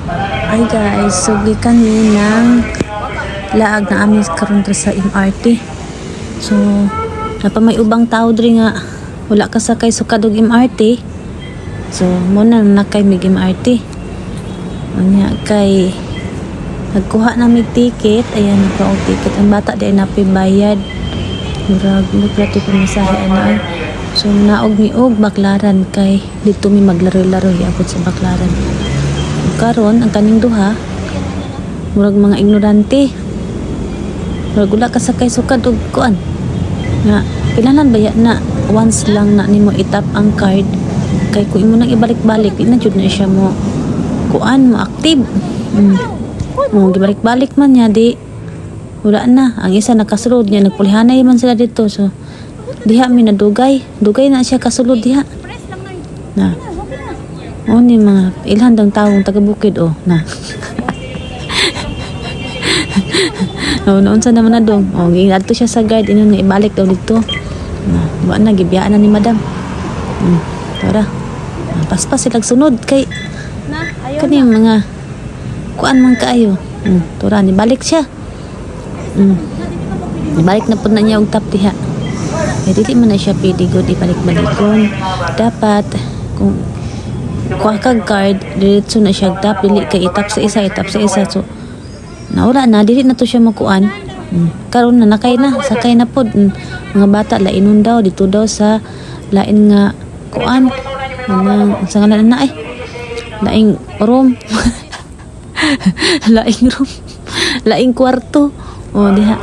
Hi guys, so kami ng laag na amin karon sa MRT. So napa may ubang tao diri nga wala ka sakay sa kadug MRT. So muna nakay mig MRT. Unya kay nagkuha na mig ticket, ayan nagkuha ticket. Ang bata di na bayad. Murag plato pamasahe ana. So naog mi og Baklaran kay dito mi maglaro-laro abot sa Baklaran. Karon ang kaning duha murag mga ignorante. Murag wala ka sakay sukad og kuan. Nga kailangan baya na once lang na nimo itap ang card kay kung imo nang ibalik-balik di na jud na siya mo kuan mo active. Mo gibalik-balik man niya di wala na. Ang isa nakasulod niya nagpulihanay man sila dito. So diha mi nadugay na siya kasulod diha na o ni mga ilan dang taong taga-bukid na noon sa naman na dong ginadto siya sa guard ino na ibalik daw dito na wa na gibiyaan na ni madam tara paspas silang sunod kay kani mga kuan man kaayo tura ni balik siya ibalik na pud na niya og tap diha. Dili man na siya pwede good ibalik-balikon. Dapat kung kuha kag card diretso na siya tap dili kay itap sa isa so nawala na dili na to siya makuan. Karon na nakay na sakay na pod mga bata lainon daw dito daw sa lain nga kuan sa ngalan na laing room laing kwarto diha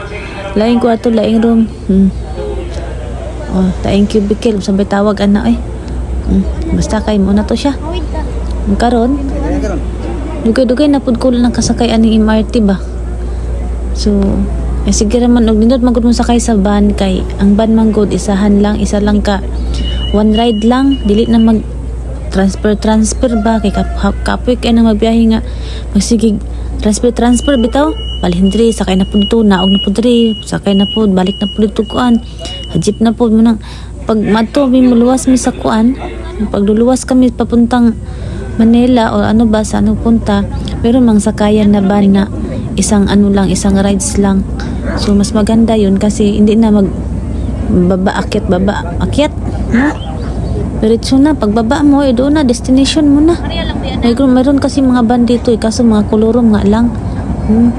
laing kwarto laing room taing cubicle sampai tawag ana basta kay mo na to siya karon dugay-dugay na pud ko lang kasakay ani MRT ba. So sige raman og nindot magud mo sakay sa van kay ang van man gud isa lang ka one ride lang dili na mag transfer ba kay kapoy kay na magbiyahe nga magsigig transfer bitaw palihindri sakay na pud to naog na pud diri sakay na pud balik na pud to kuan jeep na pud mo nang pag madto mi muluwas mi sa kuan pagduluwas kami papuntang Manila o ano ba sa anong punta meron mang sakayan na van na isang rides lang. So mas maganda yun kasi hindi na mag baba akyat no? Diretso na pagbaba mo doon na destination mo na. Meron kasi mga van dito kaso mga kolorom nga lang.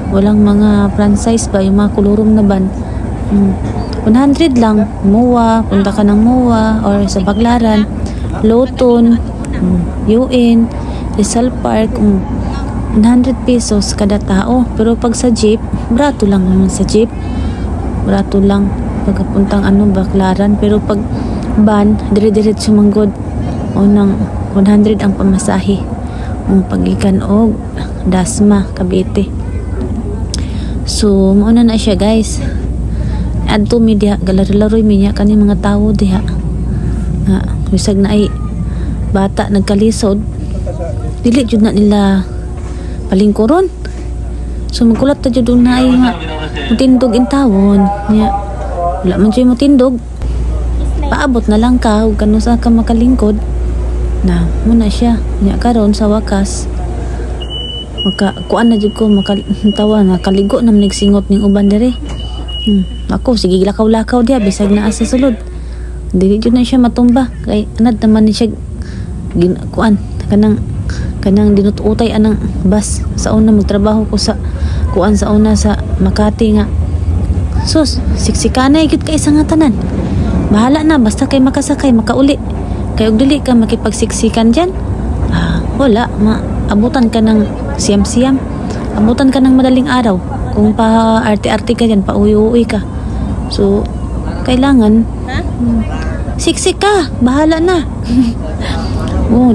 Walang mga franchise ba yung mga kolorom na van. 100 lang MOA, punta ka ng MOA or sa Baklaran, Loton, UN, Rizal Park, 100 pesos kada tao. Pero pag sa jeep, barato lang naman sa jeep. Barato lang pagkapuntang Baklaran. Pero pag van, dire-diretso manggod nang 100 ang pamasahe. Pagikan og Dasma, Cavite. So, mauna na siya guys. Adto mi diha, galaro-laroy mi niya kani mga tao diha. Bisag na ay bata nagkalisod. Dili jud na nila palingkuron. So magkulat ta jud na ay nga mutindog in tawon. Nya wala man jud mutindog. Paabot na lang ka ug kanu sa ka makalingkod. Na muna siya. Nya karon sa wakas kuan na jud ko makaltawa na kaligo na nagsingot ning uban diri. Ako sige lakaw-lakaw dia bisag na asa sulod. Dili jud na siya matumba kay anad naman ni siya kuan kanang dinututay anang bus sa una magtrabaho ko sa kuan sa una sa Makati nga. Sus, siksikanay gid kay isang tanan. Bahala na basta kay makasakay makauli. Kay og dili ka makipagsiksikan diyan. Wala maabutan ka ng siyam-siyam. Abutan ka ng madaling araw. Kung pa arte-arte ka diyan, pa uwi-uwi ka. So kailangan siksik ka, bahala na.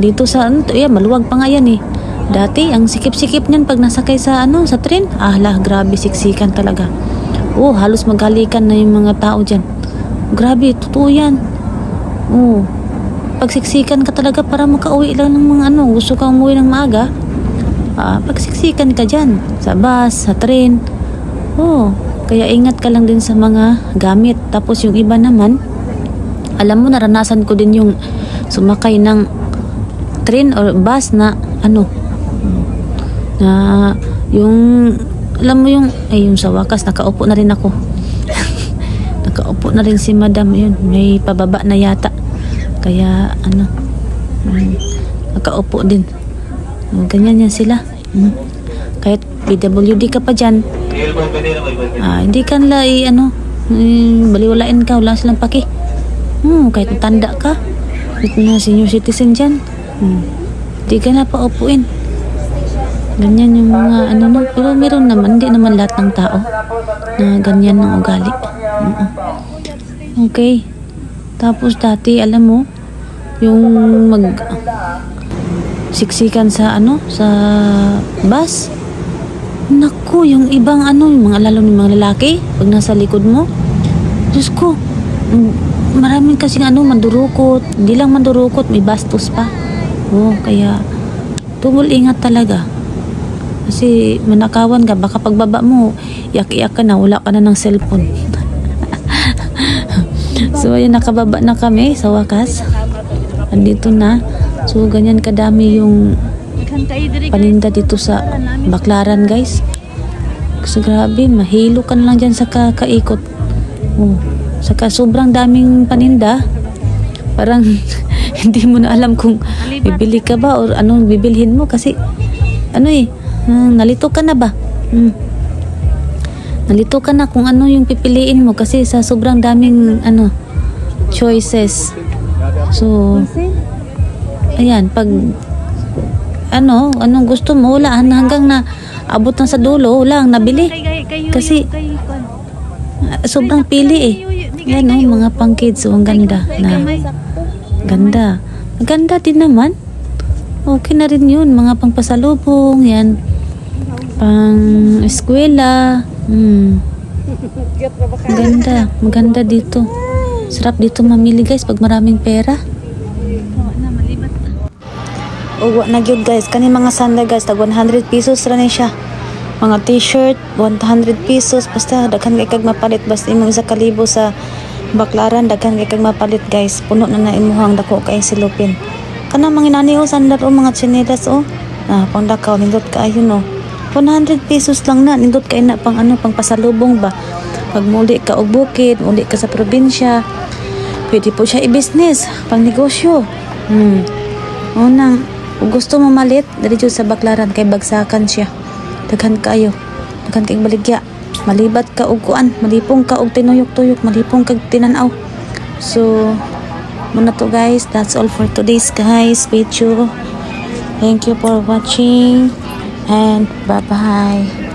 Dito sa maluwag pa nga yan dati ang sikip-sikip niyan pag nasakay sa sa tren grabe siksikan talaga. Halos maghalikan na yung mga tao diyan. Grabe, totoo yan. Pag siksikan ka talaga para makauwi lang ng mga gusto kang umuwi ng maaga. Pag siksikan ka diyan sa bus, sa tren. Kaya ingat ka lang din sa mga gamit. Tapos yung iba naman, alam mo naranasan ko din yung sumakay ng train or bus na Na yung alam mo yung yung sa wakas nakaupo na rin ako. Nakaupo na rin si madam, yun may pababa na yata, kaya nakaupo din. Ganyan yan sila. Kahit PWD ka pa dyan, hindi ka nila baliwalain ka, wala silang paki. Kahit tanda ka, kahit na senior citizen dyan, hindi ka na paupuin. Ganyan yung mga pero meron naman, hindi naman lahat ng tao na ganyan ng ugali. Okay. Tapos dati, alam mo, yung siksikan sa sa bus. Naku, yung ibang yung mga lalo ng mga lalaki, pag nasa likod mo, Diyos ko, maraming kasing mandurukot. Hindi lang mandurukot, may bastos pa. Kaya tubol ingat talaga. Kasi manakawan ka, baka pagbaba mo, iyak-iyak ka na, wala ka na ng cellphone. So, ayun, nakababa na kami sa wakas. Andito na. So, ganyan kadami yung paninda dito sa Baclaran, guys. So, grabe, mahilo ka na lang dyan sa kaikot. Saka sobrang daming paninda. Parang hindi mo na alam kung bibili ka ba o anong bibilhin mo kasi nalito ka na ba? Nalito ka na kung ano yung pipiliin mo kasi sa sobrang daming choices. So, ayan, pag anong gusto mo, wala hanggang na abot na sa dulo, wala ang nabili. Kasi sobrang pili Yan mga pang kids, ang ganda na. Ganda din naman. Okay na rin yun, mga pang pasalubong, yan. Pang eskwela. Maganda dito. Sarap dito mamili, guys, pag maraming pera. Uwa na yun, guys. Kani mga sandal, guys, tag 100 pesos rin siya. Mga t-shirt 100 pesos. Basta daghan kay kag mapalit. Basta imong 1,000 sa Baclaran, daghan kay kag mapalit, guys. Puno na imuhang dako kay silupin. Kana mga nani sandal mga tsinelas pangdakaw nindot kaayo 100 pesos lang na, nindot kay na pang pang pasalubong ba. Pag muli ka og bukid, muli ka sa probinsya, pwede po siya i-business, pang negosyo. Unang gusto mo malit, dali jud sa Baclaran kay bagsakan siya. Daghan kay baligya. Malibat ka og kuan, malipong ka og tinuyok-tuyok, malipong kag tinanaw. So, muna to, guys. That's all for today's, guys, video. Thank you for watching and bye-bye.